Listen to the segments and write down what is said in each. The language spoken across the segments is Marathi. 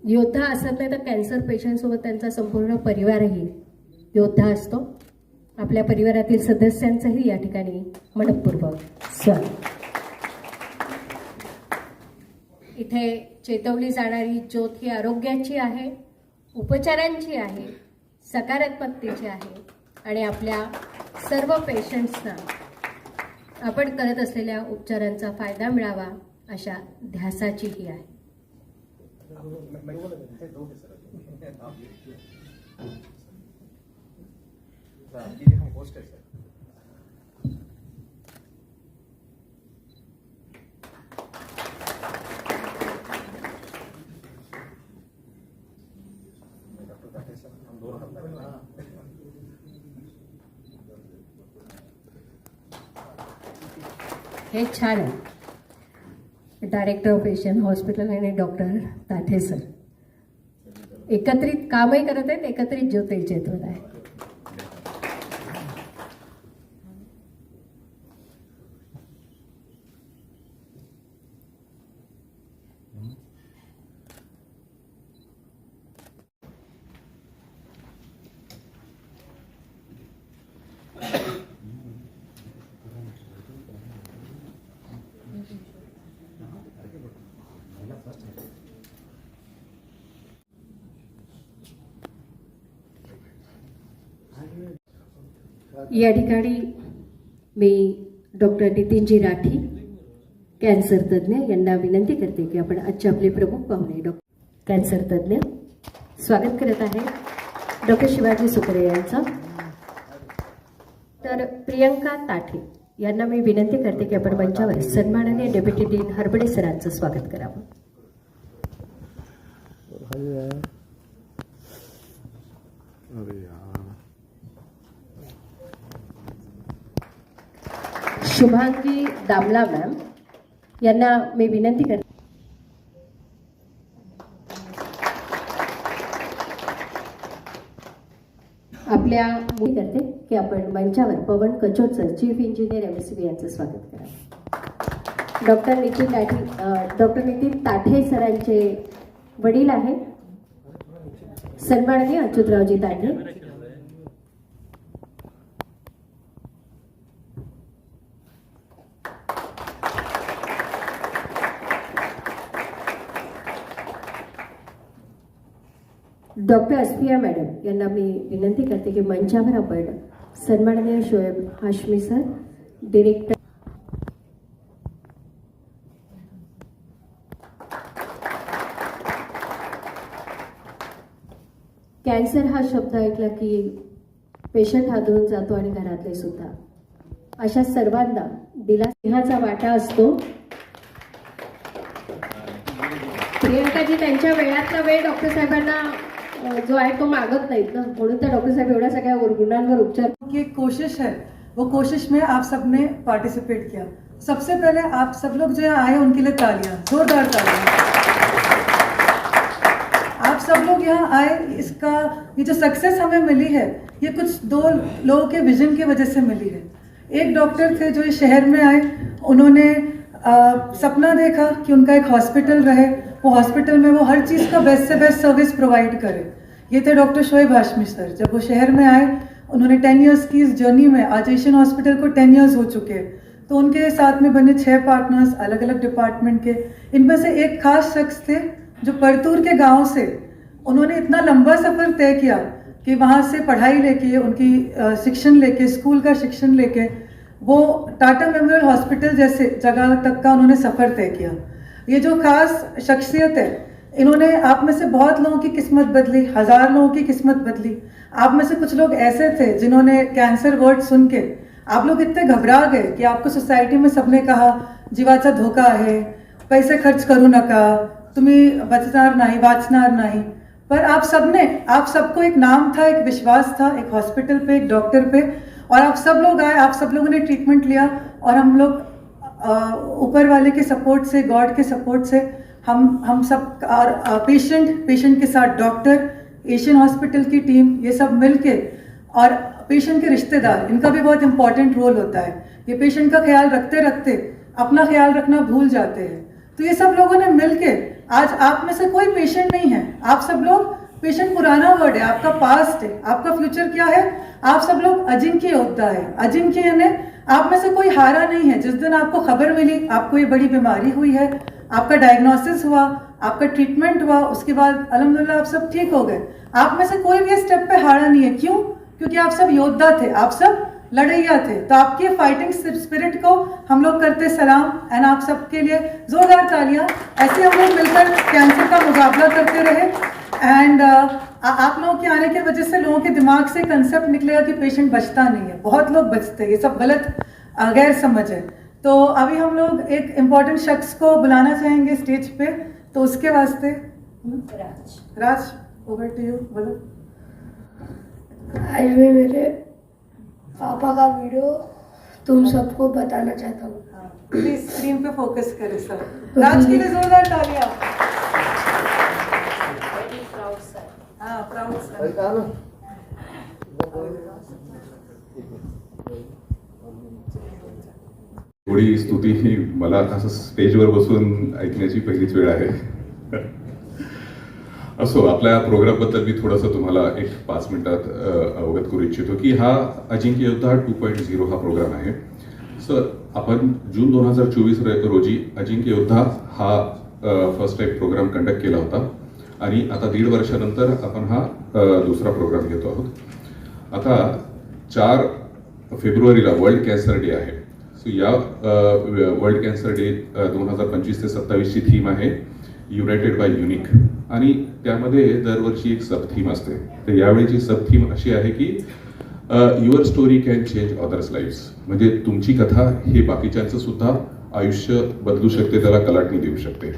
योद्धा असत नाही तर कॅन्सर पेशंटसोबत त्यांचा संपूर्ण परिवारही योद्धा असतो. आपल्या परिवारातील सदस्यांचंही या ठिकाणी मनपूर्वक स्वागत. इथे चेतवली जाणारी ज्योत ही आरोग्याची आहे, उपचारांची आहे, सकारात्मकतेची आहे आणि आपल्या सर्व पेशंट्सना आपण करत असलेल्या उपचारांचा फायदा मिळावा अशा ध्यासाचीही आहे. हे छान आहे. डायरेक्टर ऑफ एशियन हॉस्पिटल आणि डॉक्टर ताठे सर एकत्रित कामही करत आहेत, एकत्रित ज्योती चेतवत आहे. या ठिकाणी मी डॉक्टर नितीनजी राठी कॅन्सर तज्ज्ञ यांना विनंती करते की आपण आजचे आपले प्रमुख पाहुणे डॉक्टर कॅन्सर तज्ज्ञ स्वागत करत आहे. डॉक्टर शिवाजी सुकरे यांचं. तर प्रियंका ताठे यांना मी विनंती करते की आपण मंचावर सन्माननीय डेप्युटी डीन हरबडे सरांचं स्वागत करावं. शुभांगी दामला मॅम यांना मी विनंती करते आपल्या करते की आपण मंचावर पवन कचोडसर चीफ इंजिनियर MSc यांचं स्वागत करा. डॉक्टर नितीन ताठे सरांचे वडील आहेत सन्माननीय अच्युतरावजी ताठे. डॉक्टर अस्फिया मॅडम यांना मी विनंती करते की मंचावर आपण सन्माननीय Shoaib Hashmi sir director cancer हा शब्द ऐकला की पेशंट हादरून जातो आणि घरातले सुद्धा. अशा सर्वांना दिलासा वाटा असतो. प्रियंकाजी त्यांच्या वेळातला वेळ डॉक्टर साहेबांना जो है तो मागत नहीं ना, म्हणून तर डॉक्टर साहब एवढ्या सगळ्या गुणांवर उपचार की एक कोशिश है, वो कोशिश में आप सब ने पार्टिसिपेट किया. सबसे पहले आप सब लोग जो यहाँ आए उनके लिए तालियां, जोरदार तालियां. आप सब लोग यहाँ आए, इसका ये जो सक्सेस हमें मिली है ये कुछ दो लोगों के विजन की वजह से मिली है. एक डॉक्टर थे जो इस शहर में आए, उन्होंने सपना देखा कि उनका एक हॉस्पिटल रहे, वो हॉस्पिटल में वो हर चीज़ का बेस्ट से बेस्ट सर्विस प्रोवाइड करे. ये थे डॉक्टर शोएब हाशमी सर. जब वो शहर में आए, उन्होंने 10 इयर्स की इस जर्नी में, आज एशियन हॉस्पिटल को 10 इयर्स हो चुके हैं, तो उनके साथ में बने 6 पार्टनर्स अलग अलग डिपार्टमेंट के. इनमें से एक खास शख्स थे जो परतूर के गाँव से, उन्होंने इतना लंबा सफ़र तय किया कि वहाँ से पढ़ाई लेके उनकी शिक्षण लेके स्कूल का शिक्षण लेके वो टाटा मेमोरियल हॉस्पिटल जैसे जगह तक का उन्होंने सफ़र तय किया। ये जो खास शख्सियत है, इन्होंने आप में से बहुत लोगों की किस्मत बदली, 1000 लोगों की किस्मत बदली। आप में से कुछ लोग ऐसे थे जिन्होंने कैंसर वर्ड सुन के आप लोग इतने घबरा गए कि आपको सोसाइटी में सबने कहा जीवाचा धोका आहे, पैसे खर्च करू नका, तुम्ही बचणार नाही, वाचणार नाही। पर आप सबको एक नाम था, एक विश्वास था, एक हॉस्पिटल पे, एक डॉक्टर पे, और आप सब लोग आए, आप सब लोगों ने ट्रीटमेंट लिया। और हम लोग ऊपर वाले के सपोर्ट से, गॉड के सपोर्ट से हम सब और पेशेंट के साथ डॉक्टर, एशियन हॉस्पिटल की टीम, ये सब मिलके, और पेशेंट के रिश्तेदार, इनका भी बहुत इंपॉर्टेंट रोल होता है। ये पेशेंट का ख्याल रखते रखते अपना ख्याल रखना भूल जाते हैं। तो ये सब लोगों ने मिलके, आज आप में से कोई पेशेंट नहीं है, आप सब लोग, पेशेंट पुराना वर्ड है, आपका पास्ट है, आपका फ्यूचर क्या है, आप सब लोग अजिंक्य योद्धा है। अजिंक्य यानी आप में से कोई हारा नहीं है। जिस दिन आपको खबर मिली आपको ये बड़ी बीमारी हुई है, आपका डायग्नोसिस हुआ, आपका ट्रीटमेंट हुआ, उसके बाद अल्हम्दुलिल्लाह आप सब ठीक हो गए, आप में से कोई भी स्टेप पे हारा नहीं है। क्यों? क्योंकि आप सब योद्धा थे, आप सब लड़ैया थे। तो आपकी फाइटिंग स्पिरिट को हम लोग करते सलाम, एंड आप सबके लिए जोरदार तालियां। ऐसे हम लोग मिलकर कैंसर का मुकाबला करते रहे। एंड आप लोगों के आने की वजह से लोगों के दिमाग से कंसेप्ट निकलेगा कि पेशेंट बचता नहीं है, बहुत लोग बचते हैं, ये सब गलत गैर समझ है। तो अभी हम लोग एक इम्पॉर्टेंट शख्स को बुलाना चाहेंगे स्टेज पे, तो उसके वास्ते राज ओवर टू यू, बोलो। आज मैं मेरे पापा का वीडियो तुम सबको बताना चाहता हूँ। प्लीज स्क्रीन पे फोकस करें सब। राज के लिए जोरदार तालियां। हाँ, प्राउड सर। थोडी स्तुती ही मला असं स्टेजवर बसून ऐकण्याची पहिलीच वेळ आहे। असो, आपल्या प्रोग्रामबद्दल मी थोडंसं तुम्हाला एक 5 मिनिटात अवगत करू इच्छितो की हा अजिंक्य योद्धा 2.0 हा प्रोग्राम आहे। सर, आपण जून 2024 रोजी अजिंक्य योद्धा हा फर्स्ट टाइम प्रोग्राम कंडक्ट केला होता आणि आता 1.5 वर्षानंतर आपण हा दुसरा प्रोग्राम घेतो आहोत। आता 4 फेब्रुवारीला वर्ल्ड कॅन्सर डे आहे। सो या वर्ल्ड कॅन्सर डे 2025 ते 27 ची थीम आहे युनायटेड बाय युनिक, आणि त्यामध्ये दरवर्षी एक सब थीम असते। तर यावेळीची सब थीम अशी आहे की your story can change others lives, म्हणजे तुमची कथा हे बाकीच्यांचं सुद्धा आयुष्य बदलू शकते, त्याला कलाटणी देऊ शकते।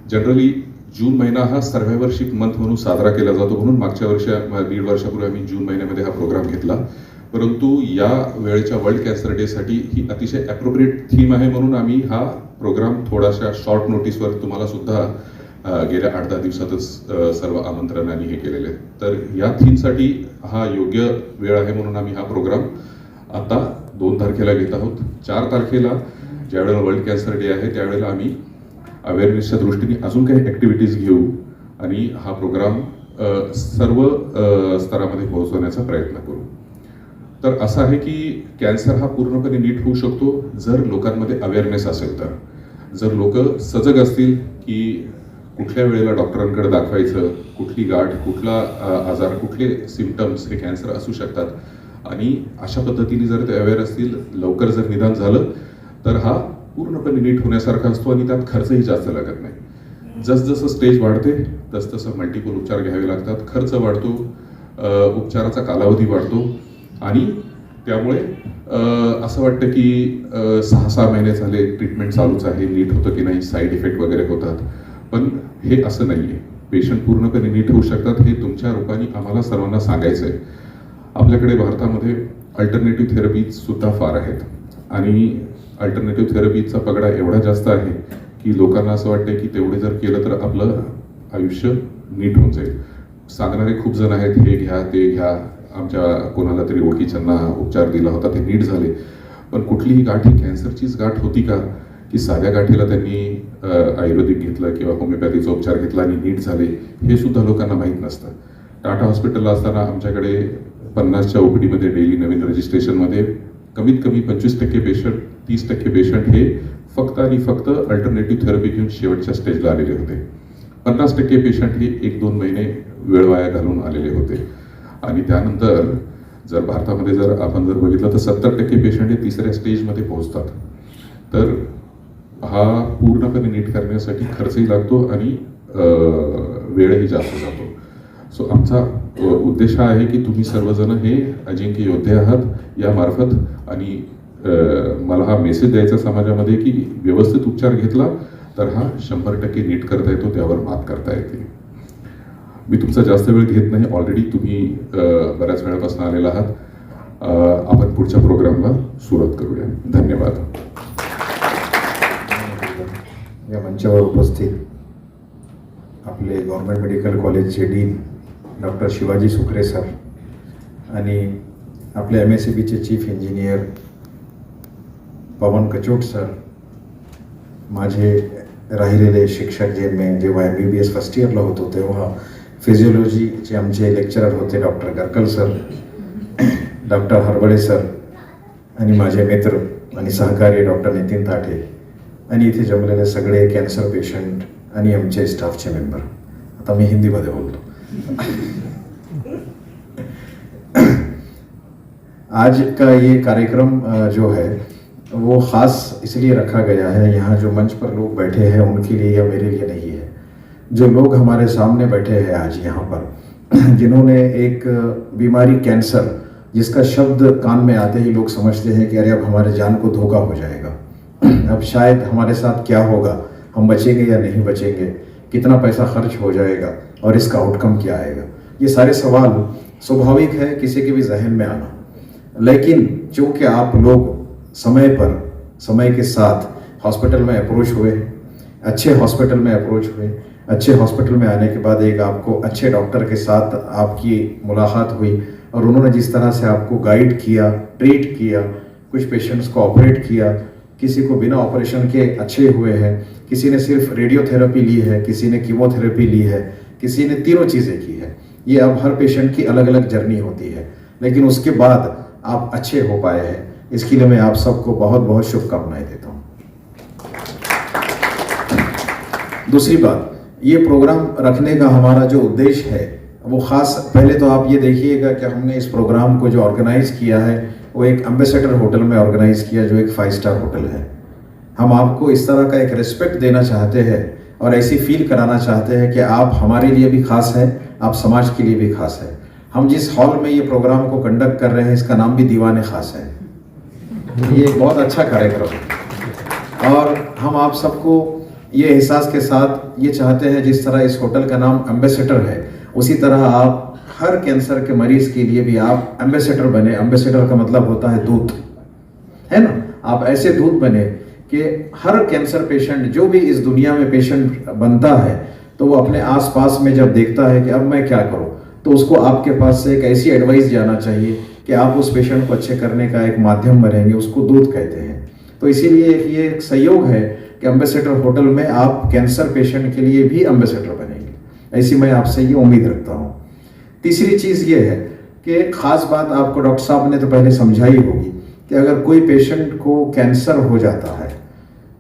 जनरली जून महिना हा सर्व्हायवरशिप मंथ म्हणून साजरा केला जातो, म्हणून मागच्या 1.5 वर्षापूर्वी आम्ही जून महिन्यामध्ये हा प्रोग्राम घेतला। परंतु या वेळेच्या वर्ल्ड कॅन्सर डे साठी ही अतिशय ॲप्रोप्रिएट थीम आहे, म्हणून आम्ही हा प्रोग्राम थोडाशा शॉर्ट नोटीसवर तुम्हाला सुद्धा गेल्या 8-10 दिवसातच सर्व आमंत्रणाने हे केलेले। तर या थीमसाठी हा योग्य वेळ आहे, म्हणून आम्ही हा प्रोग्राम आता 2 तारखेला घेत आहोत। 4 तारखेला ज्यावेळेला वर्ल्ड कॅन्सर डे आहे त्यावेळेला आम्ही अवेअरनेसच्या दृष्टीने अजून काही ॲक्टिव्हिटीज घेऊ आणि हा प्रोग्राम सर्व स्तरामध्ये पोहोचवण्याचा प्रयत्न करू। तर असं आहे की कॅन्सर हा पूर्णपणे नीट होऊ शकतो जर लोकांमध्ये अवेअरनेस असेल तर। जर लोक सजग असतील की कुठल्या वेळेला डॉक्टरांकडे दाखवायचं, कुठली गाठ, कुठला आजार, कुठले सिम्पटम्स हे कॅन्सर असू शकतात, आणि अशा पद्धतीने जर ते अवेअर असतील, लवकर जर निदान झालं तर हा पूर्णपणे नीट होण्यासारखा असतो आणि त्यात खर्चही जास्त लागत नाही। जसजसं स्टेज वाढते तसतसं मल्टिपल उपचार घ्यावे लागतात, खर्च वाढतो, उपचाराचा कालावधी वाढतो, आणि त्यामुळे असं वाटतं की 6-6 महिने झाले ट्रीटमेंट चालूच आहे, नीट होतं की नाही, साईड इफेक्ट वगैरे होतात, पण हे असं नाही आहे। पेशंट पूर्णपणे नीट होऊ शकतात हे तुमच्या रूपाने आम्हाला सर्वांना सांगायचं आहे। आपल्याकडे भारतामध्ये अल्टरनेटिव्ह थेरपीज सुद्धा फार आहेत, आणि अल्टरनेटिव्ह थेरपीचा पगडा एवढा जास्त आहे की लोकांना असं वाटतं की तेवढे जर केलं तर आपलं आयुष्य नीट होऊन जाईल। सांगणारे खूप जण आहेत, हे घ्या ते घ्या, आमच्या कोणाला तरी ओळखीच्यांना उपचार दिला होता, ते नीट झाले, पण कुठलीही गाठ ही कॅन्सरचीच गाठ होती का, की साध्या गाठीला त्यांनी आयुर्वेदिक घेतलं किंवा होमिओपॅथीचा उपचार घेतला आणि नीट झाले, हे सुद्धा लोकांना माहीत नसतं। टाटा हॉस्पिटलला असताना आमच्याकडे 50च्या ओपीडीमध्ये डेली नवीन रजिस्ट्रेशनमध्ये कमीत कमी 25% पेशंट, 30% पेशंट हे फक्त आणि फक्त अल्टरनेटिव्ह थेरपी घेऊन शेवटच्या स्टेजला आलेले होते। 50% पेशंट हे 1-2 महिने वेळ वाया घालून आलेले होते। आणि त्यानंतर जर भारतामध्ये जर आपण जर बघितलं तर 70% पेशंट हे तिसऱ्या स्टेजमध्ये पोहोचतात. तर हा पूर्णपणे नीट करण्यासाठी खर्चही लागतो आणि वेळही जास्त जातो. सो आमचा उद्देश हा आहे की तुम्ही सर्वजण हे अजिंक्य योद्धे आहात यामार्फत, आणि मला हा मेसेज द्यायचा समाजामध्ये की व्यवस्थित उपचार घेतला तर हा 100% नीट करता येतो, त्यावर मात करता येते. मी तुमचा जास्त वेळ घेत नाही, ऑलरेडी तुम्ही बऱ्याच वेळापासून आलेला आहात. आपण पुढच्या प्रोग्रामला सुरुवात करूया. धन्यवाद. या मंचावर उपस्थित आपले गव्हर्नमेंट मेडिकल कॉलेजचे डीन डॉक्टर शिवाजी सुकरे सर आणि आपले MSCBचे चीफ इंजिनियर पवन कचोट सर, माझे राहिलेले शिक्षक जेव्हा MBBS फर्स्ट इयरला होतो तेव्हा फिजिओलॉजीचे आमचे लेक्चरर होते डॉक्टर गरकल सर, डॉक्टर हरबळे सर आणि माझे मित्र आणि सहकारी डॉक्टर नितीन ताठे आणि इथे जमलेले सगळे कॅन्सर पेशंट आणि आमचे स्टाफचे मेंबर. आता मी हिंदीमध्ये बोलतो. आज का ये कार्यक्रम जो है वो ख़ास इसलिए रखा गया है, यहाँ जो मंच पर लोग बैठे हैं उनके लिए या मेरे लिए नहीं है. जो लोग हमारे सामने बैठे हैं आज यहाँ पर, जिन्होंने एक बीमारी कैंसर जिसका शब्द कान में आते ही लोग समझते हैं कि अरे अब हमारे जान को धोखा हो जाएगा, अब शायद हमारे साथ क्या होगा, हम बचेंगे या नहीं बचेंगे, कितना पैसा खर्च हो जाएगा और इसका आउटकम क्या आएगा. ये सारे सवाल स्वाभाविक है किसी के भी जहन में आना. लेकिन चूँकि आप लोग समय पर समय के साथ हॉस्पिटल में अप्रोच हुए, अच्छे हॉस्पिटल में अप्रोच हुए, अच्छे हॉस्पिटल में आने के बाद एक आपको अच्छे डॉक्टर के साथ आपकी मुलाकात हुई और उन्होंने जिस तरह से आपको गाइड किया, ट्रीट किया, कुछ पेशेंट्स को ऑपरेट किया, किसी को बिना ऑपरेशन के अच्छे हुए हैं, किसी ने सिर्फ रेडियोथेरेपी ली है, किसी ने कीमोथेरेपी ली है, किसी ने तीनों चीज़ें की है. ये अब हर पेशेंट की अलग अलग जर्नी होती है, लेकिन उसके बाद आप अच्छे हो पाए हैं. इसके लिए मैं आप सबको बहुत बहुत शुभकामनाएं देता हूँ. दूसरी बात, ये प्रोग्राम रखने का हमारा जो उद्देश्य है वो ख़ास, पहले तो आप ये देखिएगा कि हमने इस प्रोग्राम को जो ऑर्गेनाइज़ किया है वो एक एम्बेसडर होटल में ऑर्गेनाइज़ किया, जो एक 5 स्टार होटल है. हम आपको इस तरह का एक रिस्पेक्ट देना चाहते हैं और ऐसी फील कराना चाहते हैं कि आप हमारे लिए भी खास है, आप समाज के लिए भी खास है. हम जिस हॉल में ये प्रोग्राम को कंडक्ट कर रहे हैं इसका नाम भी दीवाने खास है. ये एक बहुत अच्छा कार्यक्रम है और हम आप सबको ये एहसास के साथ ये चाहते हैं, जिस तरह इस होटल का नाम एम्बेसडर है उसी तरह आप हर कैंसर के मरीज के लिए भी आप एम्बेसडर बने. एम्बेसडर का मतलब होता है दूत, है ना. आप ऐसे दूत बने कि हर कैंसर पेशेंट जो भी इस दुनिया में पेशेंट बनता है तो वो अपने आसपास में जब देखता है कि अब मैं क्या करूं, तो उसको आपके पास से एक ऐसी एडवाइस जाना चाहिए कि आप उस पेशेंट को अच्छे करने का एक माध्यम बनेंगे. उसको दूत कहते हैं. तो इसीलिए ये एक सहयोग है कि एम्बेसडर होटल में आप कैंसर पेशेंट के लिए भी एम्बेसडर बनेंगे. ऐसी मैं आपसे ये उम्मीद रखता हूँ. तीसरी चीज़ ये है कि ख़ास बात आपको डॉक्टर साहब ने तो पहले समझाई होगी कि अगर कोई पेशेंट को कैंसर हो जाता है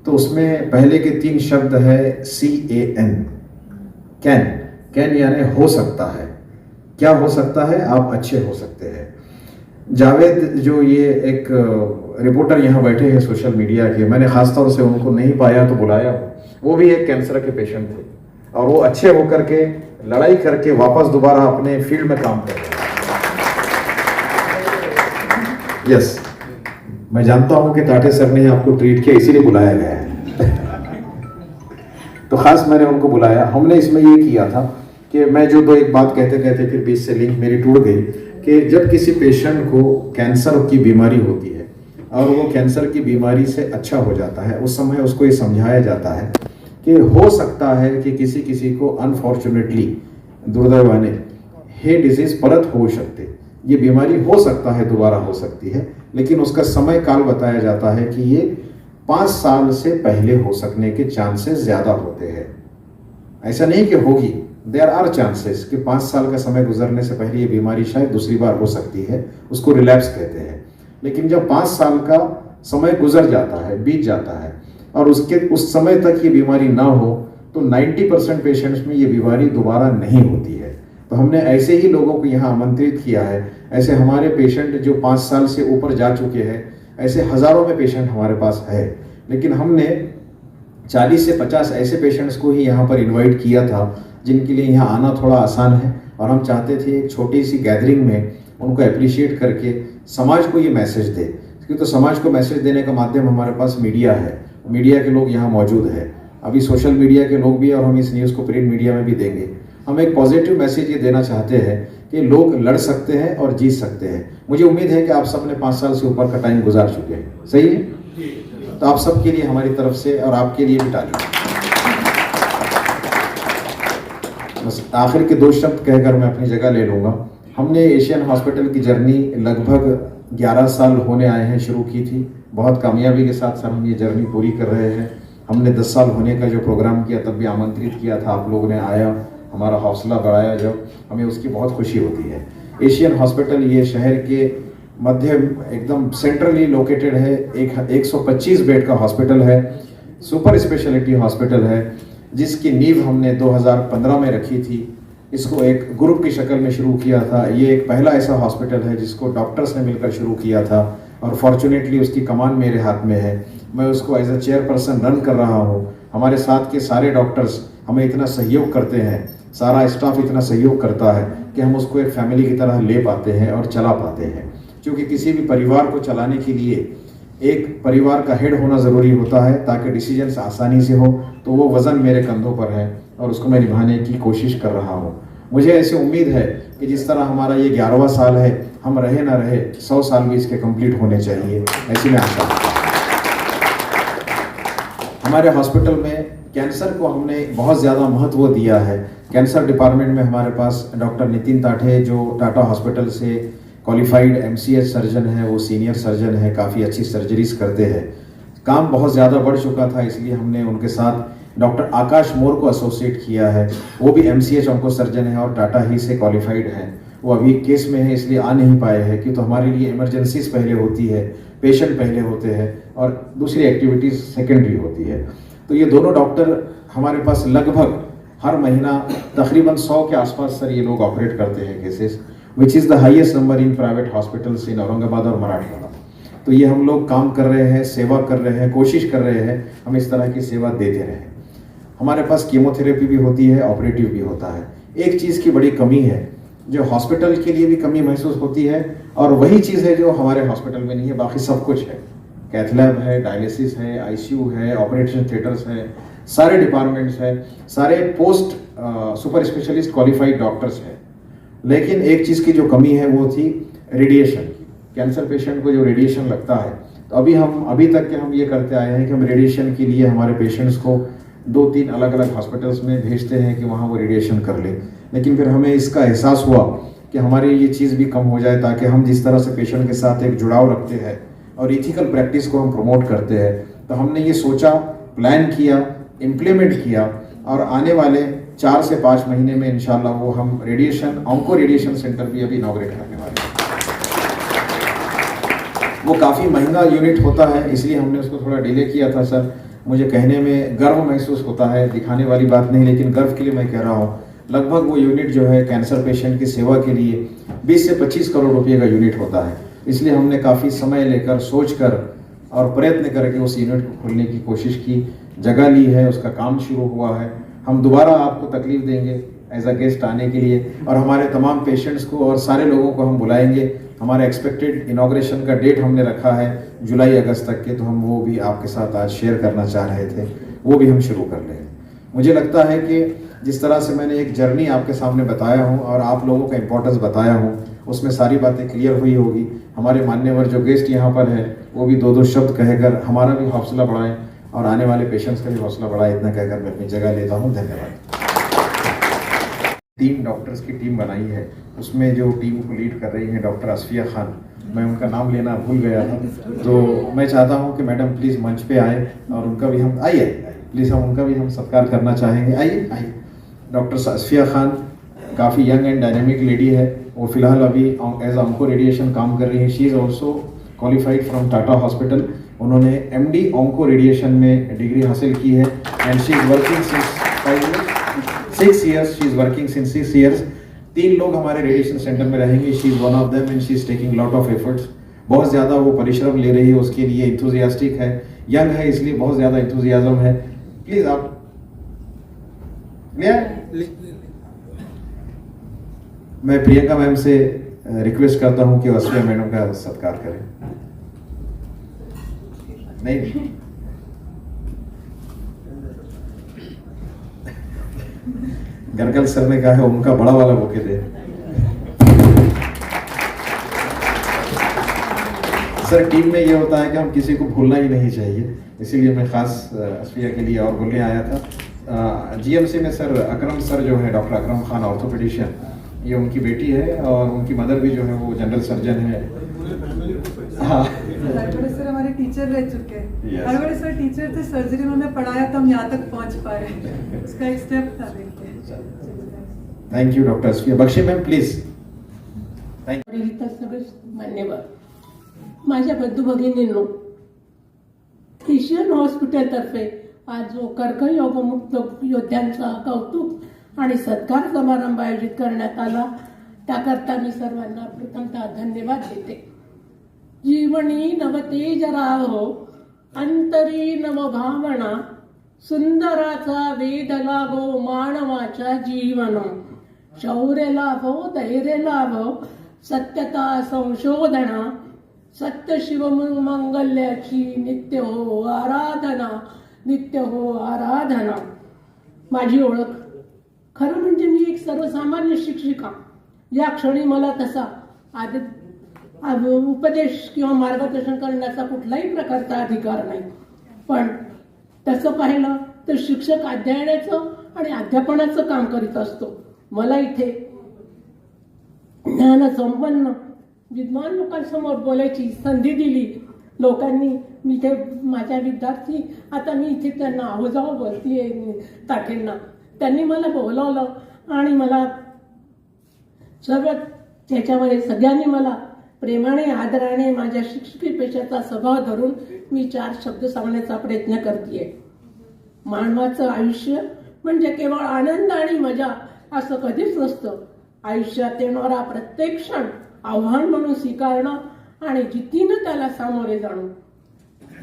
तो उसमें पहले के 3 शब्द है CAN, कैन यानी हो सकता है. क्या हो सकता है? आप अच्छे हो सकते हैं. जावेद जो ये एक रिपोर्टर यहाँ बैठे हैं सोशल मीडिया के, मैंने ख़ास तौर से उनको नहीं पाया तो बुलाया. वो भी एक कैंसर के पेशेंट थे और वो अच्छे होकर के लड़ाई करके वापस दोबारा अपने फील्ड में काम कर रहे हैं. यस, मैं जानता हूं कि टाटे सर ने आपको ट्रीट किया इसीलिए बुलाया गया है. तो खास मैंने उनको बुलाया. हमने इसमें ये किया था कि मैं जो एक बात कहते कहते फिर बीच से लिंक मेरी टूट गई कि जब किसी पेशेंट को कैंसर की बीमारी होती है और वो कैंसर की बीमारी से अच्छा हो जाता है, उस समय उसको ये समझाया जाता है कि हो सकता है कि किसी को अनफॉर्चुनेटली दुर्दैवाने हे डिजीज परत हो सकते, ये बीमारी हो सकता है दोबारा हो सकती है, लेकिन उसका समय काल बताया जाता है कि ये 5 साल से पहले हो सकने के चांसेस ज़्यादा होते हैं. ऐसा नहीं कि होगी, देयर आर चांसेस कि 5 साल का समय गुजरने से पहले ये बीमारी शायद दूसरी बार हो सकती है. उसको रिलैप्स कहते हैं. लेकिन जब 5 साल का समय गुजर जाता है, बीत जाता है और उस समय तक ये बीमारी ना हो तो 90% पेशेंट्स में ये बीमारी दोबारा नहीं होती है. तो हमने ऐसे ही लोगों को यहाँ आमंत्रित किया है। ऐसे हमारे पेशेंट जो 5 साल से ऊपर जा चुके हैं, ऐसे हज़ारों में पेशेंट हमारे पास है, लेकिन हमने 40 से 50 ऐसे पेशेंट्स को ही यहाँ पर इनवाइट किया था जिनके लिए यहाँ आना थोड़ा आसान है, और हम चाहते थे एक छोटी सी गैदरिंग में उनको अप्रिशिएट करके समाज को ये मैसेज दे, क्योंकि तो समाज को मैसेज देने का माध्यम हमारे पास मीडिया है, मीडिया के लोग यहाँ मौजूद है, अभी सोशल मीडिया के लोग भी, और हम इस न्यूज़ को प्रिंट मीडिया में भी देंगे। हम एक पॉजिटिव मैसेज ये देना चाहते हैं कि लोग लड़ सकते हैं और जीत सकते हैं। मुझे उम्मीद है कि आप सब ने 5 साल से ऊपर का टाइम गुजार चुके हैं, सही है? तो आप सबके लिए हमारी तरफ से और आपके लिए भी ताली। बस आखिर के 2 शब्द कहकर मैं अपनी जगह ले लूँगा। हमने एशियन हॉस्पिटल की जर्नी लगभग 11 साल होने आए हैं शुरू की थी, बहुत कामयाबी के साथ हम ये जर्नी पूरी कर रहे हैं। हमने 10 साल होने का जो प्रोग्राम किया तब भी आमंत्रित किया था, आप लोगों ने आया, हमारा हौसला बढ़ाया, जब हमें उसकी बहुत खुशी होती है। एशियन हॉस्पिटल ये शहर के मध्य एकदम सेंट्रली लोकेटेड है, एक 125 बेड का हॉस्पिटल है, सुपर स्पेशलिटी हॉस्पिटल है, जिसकी नींव हमने 2015 में रखी थी। इसको एक ग्रुप की शक्ल में शुरू किया था। ये एक पहला ऐसा हॉस्पिटल है जिसको डॉक्टर्स ने मिलकर शुरू किया था, और फॉर्चुनेटली उसकी कमान मेरे हाथ में है। मैं उसको एज अ चेयरपर्सन रन कर रहा हूँ। हमारे साथ के सारे डॉक्टर्स हमें इतना सहयोग करते हैं, सारा स्टाफ इतना सहयोग करता है कि हम उसको एक फैमिली की तरह ले पाते हैं और चला पाते हैं। क्योंकि किसी भी परिवार को चलाने के लिए एक परिवार का हेड होना ज़रूरी होता है, ताकि डिसीजंस आसानी से हो। तो वो वज़न मेरे कंधों पर है और उसको मैं निभाने की कोशिश कर रहा हूँ। मुझे ऐसी उम्मीद है कि जिस तरह हमारा ये 11वां साल है, हम रहे ना रहे 100 साल भी इसके कंप्लीट होने चाहिए, ऐसी मैं आशा करता हूँ। हमारे हॉस्पिटल में कैंसर को हमने बहुत ज़्यादा महत्व दिया है। कैंसर डिपार्टमेंट में हमारे पास डॉक्टर नितिन ताठे, जो टाटा हॉस्पिटल से क्वालिफाइड MCH सर्जन है, वो सीनियर सर्जन है, काफ़ी अच्छी सर्जरीज करते हैं। काम बहुत ज़्यादा बढ़ चुका था, इसलिए हमने उनके साथ डॉक्टर आकाश मोर को एसोसिएट किया है। वो भी MCH ऑन्को सर्जन है और टाटा ही से क्वालिफाइड हैं। वो अभी केस में है, इसलिए आ नहीं पाए हैं, कि तो हमारे लिए इमरजेंसीज पहले होती है, पेशेंट पहले होते हैं और दूसरी एक्टिविटीज़ सेकेंडरी होती है। तो ये दोनों डॉक्टर हमारे पास लगभग हर महीना तकरीबन 100 के आसपास सर ये लोग ऑपरेट करते हैं cases, which is the highest number in private hospitals in Aurangabad और मराठवाड़ा। तो ये हम लोग काम कर रहे हैं, सेवा कर रहे हैं, कोशिश कर रहे हैं हम इस तरह की सेवा देते रहें। हमारे पास कीमोथेरेपी भी होती है, ऑपरेटिव भी होता है। एक चीज़ की बड़ी कमी है, जो हॉस्पिटल के लिए भी कमी महसूस होती है, और वही चीज़ है जो हमारे हॉस्पिटल में नहीं है। बाकी सब कुछ है, कैथ लैब है, डायलिसिस है, ICU है, ऑपरेशन थिएटर्स है, सारे डिपार्टमेंट्स हैं, सारे post super specialist qualified doctors हैं। लेकिन एक चीज़ की जो कमी है वो थी रेडिएशन की। कैंसर पेशेंट को जो रेडिएशन लगता है, तो अभी तक के हम ये करते आए हैं कि हम रेडिएशन के लिए हमारे पेशेंट्स को 2-3 अलग अलग हॉस्पिटल्स में भेजते हैं कि वहाँ वो रेडिएशन कर ले। लेकिन फिर हमें इसका एहसास हुआ कि हमारी ये चीज़ भी कम हो जाए, ताकि हम जिस तरह से पेशेंट के साथ एक जुड़ाव रखते हैं और इथिकल प्रैक्टिस को हम प्रमोट करते हैं, तो हमने ये सोचा, प्लान किया, इम्प्लीमेंट किया, और आने वाले 4 से 5 महीने में इंशाल्लाह वो हम रेडिएशन ऑन्को रेडिएशन सेंटर भी अभी इनॉग्रेट करने वाले हैं। वो काफ़ी महंगा यूनिट होता है, इसलिए हमने उसको थोड़ा डिले किया था सर। मुझे कहने में गर्व महसूस होता है, दिखाने वाली बात नहीं, लेकिन गर्व के लिए मैं कह रहा हूँ। लगभग वो यूनिट जो है कैंसर पेशेंट की सेवा के लिए 20 से 25 करोड़ रुपये का यूनिट होता है। इसलिए हमने काफ़ी समय लेकर, सोच कर और प्रयत्न करके उस यूनिट को खोलने की कोशिश की, जगह ली है, उसका काम शुरू हुआ है। हम दोबारा आपको तकलीफ देंगे एज अ गेस्ट आने के लिए, और हमारे तमाम पेशेंट्स को और सारे लोगों को हम बुलाएंगे। हमारा एक्सपेक्टेड इनॉग्रेशन का डेट हमने रखा है जुलाई-अगस्त तक के, तो हम वो भी आपके साथ आज शेयर करना चाह रहे थे, वो भी हम शुरू कर लेंगे। मुझे लगता है कि जिस तरह से मैंने एक जर्नी आपके सामने बताया हूँ और आप लोगों का इम्पोर्टेंस बताया हूँ, उसमें सारी बातें क्लियर हुई होगी। हमारे मान्यवर जो गेस्ट यहाँ पर हैं वो भी 2-2 शब्द कहकर हमारा भी हौसला बढ़ाएं और आने वाले पेशेंट्स का भी हौसला बढ़ाए। इतना कहकर मैं अपनी जगह लेता हूँ। धन्यवाद। 3 डॉक्टर्स की टीम बनाई है, उसमें जो टीम को लीड कर रही है डॉक्टर असफिया खान, मैं उनका नाम लेना भूल गया था, तो मैं चाहता हूं कि मैडम प्लीज़ मंच पे आए और उनका भी हम आइए प्लीज़ हम उनका भी हम सत्कार करना चाहेंगे। आइए। डॉक्टर असफिया खान काफ़ी यंग एंड डायनेमिक लेडी है। वो फिलहाल अभी एज ऑन्को रेडिएशन काम कर रही है। She is also qualified from Tata hospital. उन्होंने MD ऑन्को रेडिएशन में डिग्री हासिल की है and she is working since 6 years. She is working since 6 years। 3 लोग हमारे रेडिएशन सेंटर में रहेंगे, she is one of them and she is taking lot of efforts. बहुत ज़्यादा वो परिश्रम ले रही है, उसके लिए इंथुजियास्टिक है, यंग है इसलिए बहुत ज़्यादा इंथुजियाज्म है। प्लीज आप मैं प्रियंका मैम से रिक्वेस्ट करता हूं कि अस्फिया मैडम का सत्कार करें। नहीं गरकल सर ने कहा है उनका बड़ा वाला बुके दे। सर टीम में ये होता है कि हम किसी को भूलना ही नहीं चाहिए, इसीलिए मैं खास अस्फिया के लिए और बोलने आया था। जीएमसी में सर अकरम सर जो है, डॉक्टर अकरम खान ऑर्थोपेडिशियन, ये उनकी बेटी है और उनकी मदर भी जो है वो जनरल सर्जन है। हाँ हरबड़े सर हमारे टीचर रह चुके हैं। Yes. हरबड़े सर टीचर थे, सर्जरी उन्होंने पढ़ाया तो हम यहाँ तक पहुँच पाए, उसका एक स्टेप था। Thank you doctor Asfiya. Bakshi ma'am please. Thank you. इथं सगळे मान्यवर, माझ्या बंधू भगिनींनो, एशियन हॉस्पिटलतर्फे आज जो कर्करोगमुक्त योद्ध्यांचा कौतुक आणि सत्कार समारंभ आयोजित करण्यात आला त्याकरता मी सर्वांना प्रथमतः धन्यवाद देते। जीवनी नवतेज राहो, अंतरी नवभावना, सुंदराचा वेध लागो मानवाच्या जीवन, शौर्य लाभो धैर्य लाभो, सत्यता संशोधना, सत्य शिवमंगल्याची नित्य हो आराधना, नित्य हो आराधना। माझी ओळख, खरं म्हणजे मी एक सर्वसामान्य शिक्षिका। या क्षणी मला तसा उपदेश किंवा मार्गदर्शन करण्याचा कुठलाही प्रकारचा अधिकार नाही, पण तसं पाहिलं तर शिक्षक अध्ययनाचं आणि अध्यापनाचं काम करीत असतो। मला इथे ज्ञान संपन्न विद्वान लोकांसमोर बोलायची संधी दिली लोकांनी। मी ते माझ्या विद्यार्थी, आता मी इथे त्यांना आहोजाव बोलतीये ताठेंना, त्यांनी मला बोलावलं आणि मला सर्व त्याच्यावर सगळ्यांनी मला प्रेमाने आदराने माझ्या शिक्षकी पेशाचा स्वभाव धरून मी 4 शब्द सांगण्याचा प्रयत्न करतेय। मानवाचं आयुष्य म्हणजे केवळ आनंद आणि मजा असं कधीच नसतं। आयुष्यात येणारा प्रत्येक क्षण आव्हान म्हणून स्वीकारणं आणि जिद्दीनं त्याला सामोरे जाणं।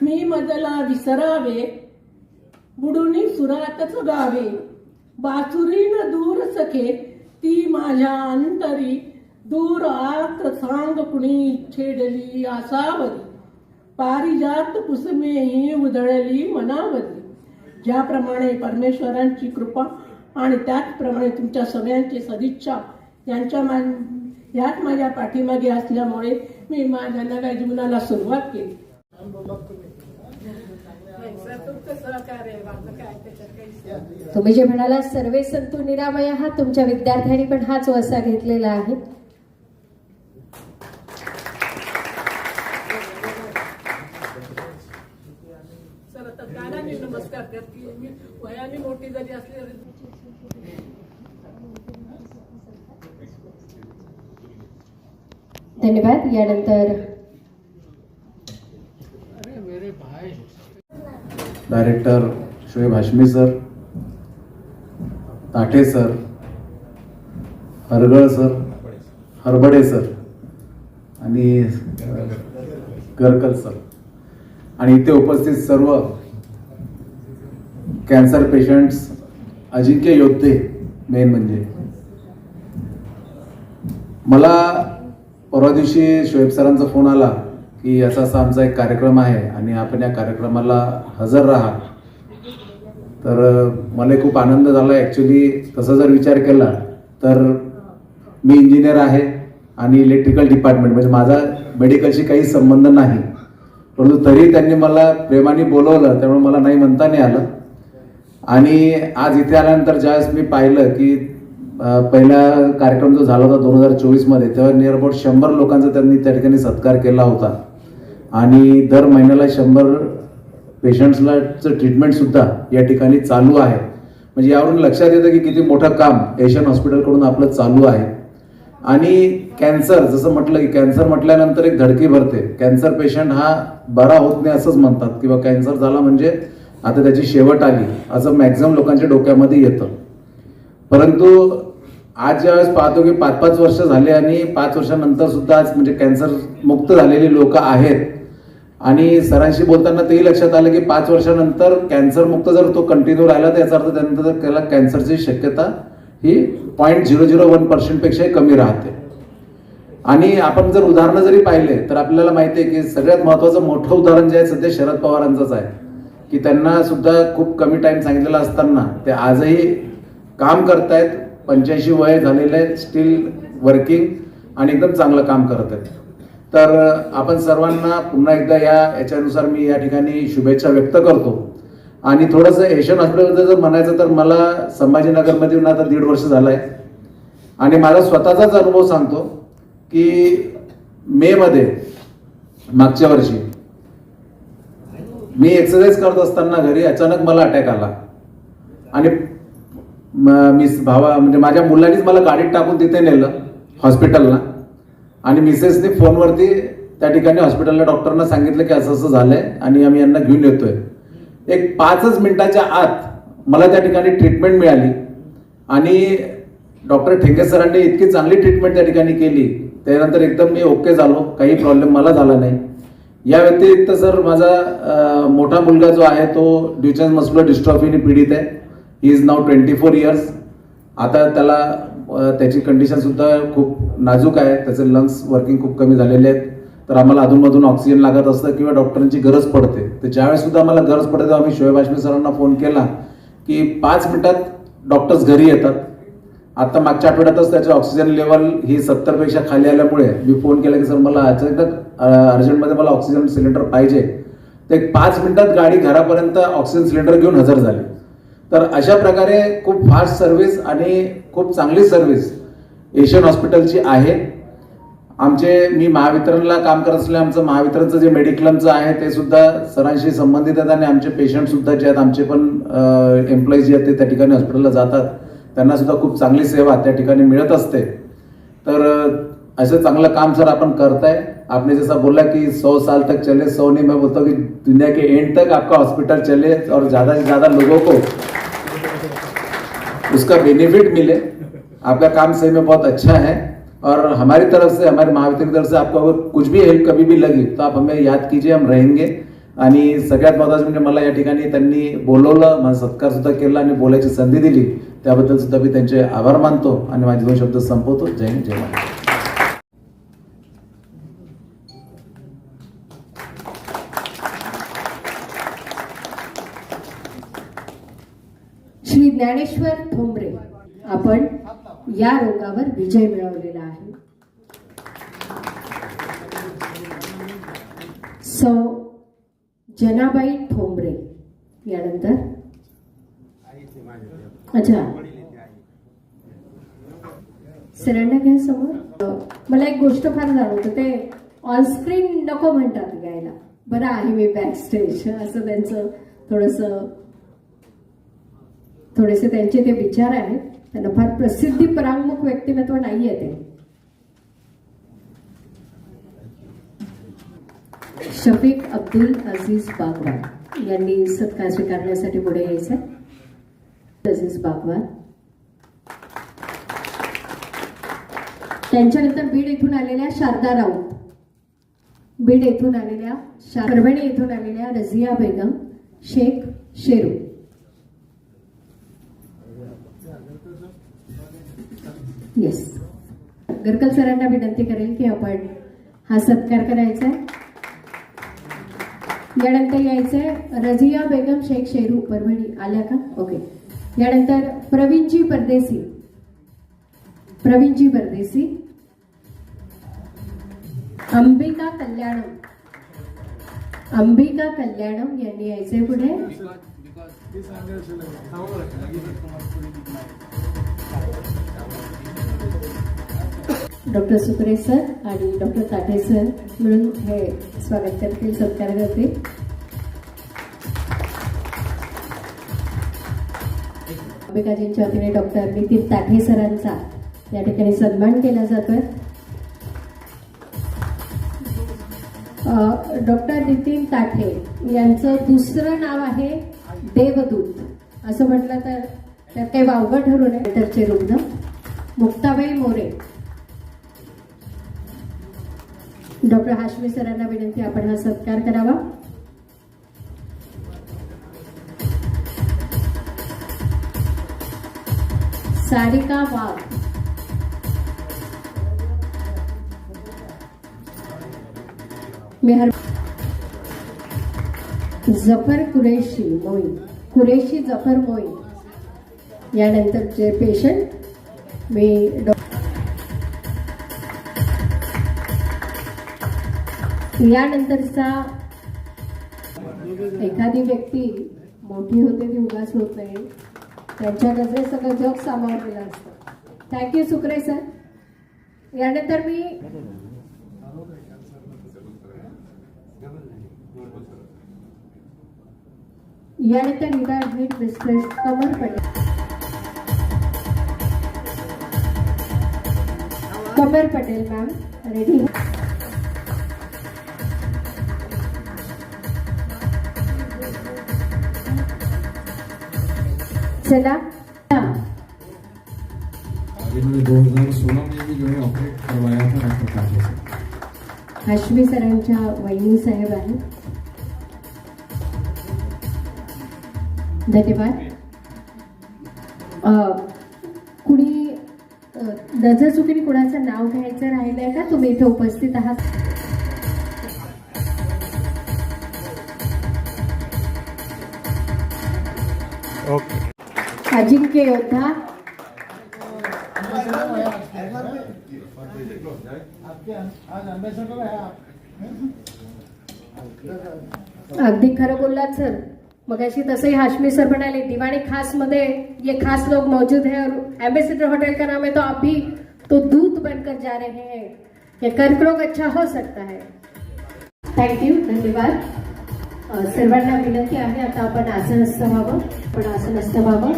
मी मजला विसरावे, बुडूनी सुरातच गावे, बासुरीन दूर सखे ती माझ्या अंतरी, दूर आत सांग कुणी छेडली आसावरी, पारिजात कुसमेही उधळली मनावरी। ज्याप्रमाणे परमेश्वरांची कृपा आणि त्याचप्रमाणे तुमच्या सगळ्यांची सदिच्छा यात माझ्या पाठीमागे असल्यामुळे मी माझ्या नव्या जीवनाला सुरुवात केली। तुम्ही जे म्हणाला सर्वे संतु निरामय, हा तुमच्या विद्यार्थ्यांनी पण हाच वसा घेतलेला आहे। सर आता गाण्याने नमस्कार करते मी, वयाने मोठी झाली असली धन्यवाद। यानंतर director Shoaib Hashmi sir, Tathe sir, Hargal sir, Harbade sir आणि गरकल सर आणि इथे उपस्थित सर्व कॅन्सर पेशंट्स, अजिंक्य योद्धे, मेन म्हणजे मला परवा दिवशी शोएब सरांचा फोन आला की असा असा आमचा एक कार्यक्रम आहे आणि आपण या कार्यक्रमाला हजर राहा। तर मला खूप आनंद झाला। ॲक्च्युली तसा जर विचार केला तर मी इंजिनियर आहे आणि इलेक्ट्रिकल डिपार्टमेंट, म्हणजे माझा मेडिकलशी काही संबंध नाही, परंतु तरी त्यांनी मला प्रेमाने बोलवलं, त्यामुळे मला नाही म्हणता नाही आलं। आणि आज इथे आल्यानंतर ज्यावेळेस मी पाहिलं की पहिला कार्यक्रम जो झाला होता 2024 मध्ये, तेव्हा नियर अबाउट 100 लोकांचा त्यांनी त्या ठिकाणी सत्कार केला होता आणि दर महिन्याला 100 पेशंट्सला ट्रीटमेंट सुद्धा या ठिकाणी चालू आहे। म्हणजे यावरून लक्षात येतं की किती मोठं काम एशियन हॉस्पिटलकडून आपलं चालू आहे। आणि कॅन्सर, जसं म्हटलं की कॅन्सर म्हटल्यानंतर एक धडकी भरते। कॅन्सर पेशंट हा बरा होत नाही असंच म्हणतात, किंवा कॅन्सर झाला म्हणजे आता त्याची शेवट आली असं मॅक्झिमम लोकांच्या डोक्यामध्ये येतं। परंतु आज ज्यावेळेस पाहतो की 5-5 वर्ष झाले आणि 5 वर्षानंतर सुद्धा आज म्हणजे कॅन्सर मुक्त झालेली लोक आहेत. आणि सरांशी बोलताना तेही लक्षात आलं की 5 वर्षानंतर कॅन्सर मुक्त जर तो कंटिन्यू राहिला तर याचा अर्थ त्यानंतर त्याला कॅन्सरची शक्यता ही 0.001% पेक्षाही कमी राहते. आणि आपण जर उदाहरणं जरी पाहिले तर आपल्याला माहिती आहे की सगळ्यात महत्त्वाचं मोठं उदाहरण जे आहे सध्या शरद पवारांचंच आहे की त्यांना सुद्धा खूप कमी टाइम सांगितलेला असताना ते आजही काम करतायत. 85 वय झालेलं आहे, स्टील वर्किंग आणि एकदम चांगलं काम करत आहेत. तर आपण सर्वांना पुन्हा एकदा याच्यानुसार मी या ठिकाणी शुभेच्छा व्यक्त करतो. आणि थोडंसं एशियन हॉस्पिटलबद्दल जर म्हणायचं तर मला संभाजीनगरमध्ये येऊन आता 1.5 वर्ष झालं आहे. आणि माझा स्वतःचाच अनुभव सांगतो की मे मध्ये मागच्या वर्षी मी एक्सरसाइज करत असताना घरी अचानक मला अटॅक आला. आणि म्हणजे माझ्या मुलांनीच मला गाडीत टाकून तिथे नेलं हॉस्पिटलला. आणि मिसेसने फोनवरती त्या ठिकाणी हॉस्पिटलला डॉक्टरांना सांगितलं की असं असं झालंय आणि आम्ही यांना घेऊन येतोय. एक 5 मिनिटाच्या आत मला त्या ठिकाणी ट्रीटमेंट मिळाली. आणि डॉक्टर ठेंगे सरांनी इतकी चांगली ट्रीटमेंट त्या ठिकाणी केली. त्यानंतर एकदम मी ओके झालो, काही प्रॉब्लेम मला झाला नाही. या व्यतिरिक्त सर माझा मोठा मुलगा जो आहे तो ड्युचेन मस्क्युलर डिस्ट्रॉफीने पीडित आहे. He is now 24 years. आता त्याला त्याची कंडिशन सुद्धा खूप नाजूक आहे. त्याचे लंग्स वर्किंग खूप कमी झालेले आहेत. तर आम्हाला अधूनमधून ऑक्सिजन लागत असतं किंवा डॉक्टरांची गरज पडते. तर ज्यावेळेस सुद्धा आम्हाला गरज पडते तेव्हा आम्ही शोएब हाशमी सरांना फोन केला की 5 मिनिटात डॉक्टर्स घरी येतात. आता मागच्या आठवड्यातच त्याचे ऑक्सिजन लेवल ही 70 पेक्षा खाली आल्यामुळे मी फोन केला की सर मला अचानक अर्जंटमध्ये मला ऑक्सिजन सिलेंडर पाहिजे. तर 5 मिनिटात गाडी घरापर्यंत ऑक्सिजन सिलेंडर घेऊन हजर झाली. तर अशा प्रकारे खूप फास्ट सर्व्हिस आणि खूप चांगली सर्व्हिस एशियन हॉस्पिटलची आहे. मी महावितरणला काम करत असल्याने आमचं महावितरणचं जे मेडिक्लेमचं आहे ते सुद्धा सरांशी संबंधित आहेत. आणि आमचे पेशंट सुद्धा जे आहेत, आमचे पण एम्प्लॉईज जे आहेत ते त्या ठिकाणी हॉस्पिटलला जातात, त्यांना सुद्धा खूप चांगली सेवा त्या ठिकाणी मिळत असते. तर असं चांगलं काम सर आपण करताय. आपने जैसा बोला कि 100 साल तक चले, 100 नहीं, मैं बोलता हूँ कि दुनिया के एंड तक आपका हॉस्पिटल चले और ज़्यादा से ज़्यादा लोगों को उसका बेनिफिट मिले. आपका काम सही में बहुत अच्छा है. और हमारी तरफ से, हमारे महावितरण की तरफ से आपको अगर कुछ भी हेल्प कभी भी लगी तो आप हमें याद कीजिए, हम रहेंगे. आणि सगळ्यात महत्त्वाचं म्हणजे मला या ठिकाणी त्यांनी बोलवलं, माझा सत्कार सुद्धा केला आणि बोलायची संधी दिली, त्याबद्दल सुद्धा मी त्यांचे आभार मानतो. आणि माझे 2 शब्द संपवतो. जय हिंद, जय महाराष्ट्र. श्री ज्ञानेश्वर ठोंबरे, आपण या रोगावर विजय मिळवलेला आहे. सौ जनाबाई ठोंबरे यानंतर अच्छा सरांना घ्या समोर. मला एक गोष्ट फार जाणवतं, ते ऑनस्क्रीन नको म्हणतात घ्यायला. बरं आहे मी बॅक स्टेज, असं त्यांचं थोडेसे त्यांचे ते विचार आहेत. त्यांना फार प्रसिद्धी परांगमुख व्यक्तिमत्व नाहीये ते. शफीक अब्दुल अजीज बागवान यांनी सत्कार स्वीकारण्यासाठी पुढे यायचं. अजीज बागवान. त्यांच्यानंतर बीड येथून आलेल्या शारदा राऊत, बीड येथून आलेल्या, परभणी येथून आलेल्या रझिया बेगम शेख शेरू. येस, गरकल सरांना विनंती करेल की आपण हा सत्कार करायचा आहे. यानंतर यायचंय रझिया बेगम शेख शेरू, परभणी. आल्या का? ओके. यानंतर प्रवीणजी परदेसी, अंबिका कल्याणम यांनी यायचंय पुढे. डॉक्टर सुत्रे सर आणि डॉक्टर ताठे सर मिळून हे स्वागत करतील, सत्कार करतील. अंबिकाजींच्या वतीने डॉक्टर नितीन ताठे सरांचा या ठिकाणी सन्मान केला जातोय. डॉक्टर नितीन ताठे यांचं दुसरं नाव आहे देवदूत. असं म्हटलं तर त्यात काही वावगं ठरू नये. तरचे रुग्ण मुक्ताबाई मोरे. डॉक्टर हाशमी सरांना विनंती आपण हा सत्कार करावा. सारिका वाघ. मेहर जफर कुरेशी जफर मोईन. यानंतरचे पेशंट मी यानंतरचा एखादी व्यक्ती मोठी होते ती उगाच होत नाही. त्यांच्या नजरेत सगळं जग सामावलेलं असतं. Thank you Sukre sir. यानंतर मी retired headmistress Kamar Patel ma'am ready. चला. इन्होंने 2016 में भी जो है ऑपरेट करवाया था डॉक्टर काटे से. हाशमी सरांच्या वहिनी साहेब आहेत. धन्यवाद. कुणी नजर चुकीने कुणाचं नाव घ्यायचं राहिलंय का? तुम्ही इथे उपस्थित आहात. अजिंक्य योद्धा. अगदी खरं बोललात सर. मगाशी तसे हाशमी सर म्हणाले दिवाणी खास मध्ये ये खास लोग मौजूद हैं और एम्बेसडर होटल का नाम है, तो आप भी तो दूत बनकर जा रहे हैं. ये कर्करोग अच्छा हो सकता है. थँक्यू. धन्यवाद. सर्वांना विनंती आहे आता आपण आसनस्थ व्हावं. आपण आसनस्थ व्हावं.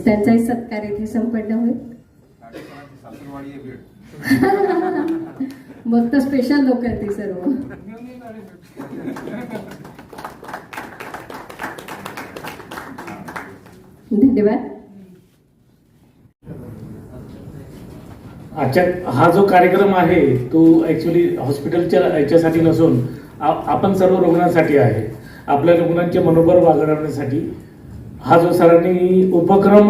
त्यांचाही सत्कार इथे संपन्न होईल. मग तर स्पेशल लोक आहेत ती सर्व. धन्यवाद. आजच्या हा जो कार्यक्रम आहे तो ऍक्च्युली हॉस्पिटलच्या याच्यासाठी नसून आपण सर्व रुग्णांसाठी आहे. आपल्या रुग्णांचे मनोबल वाढवण्यासाठी हा जो सरांनी उपक्रम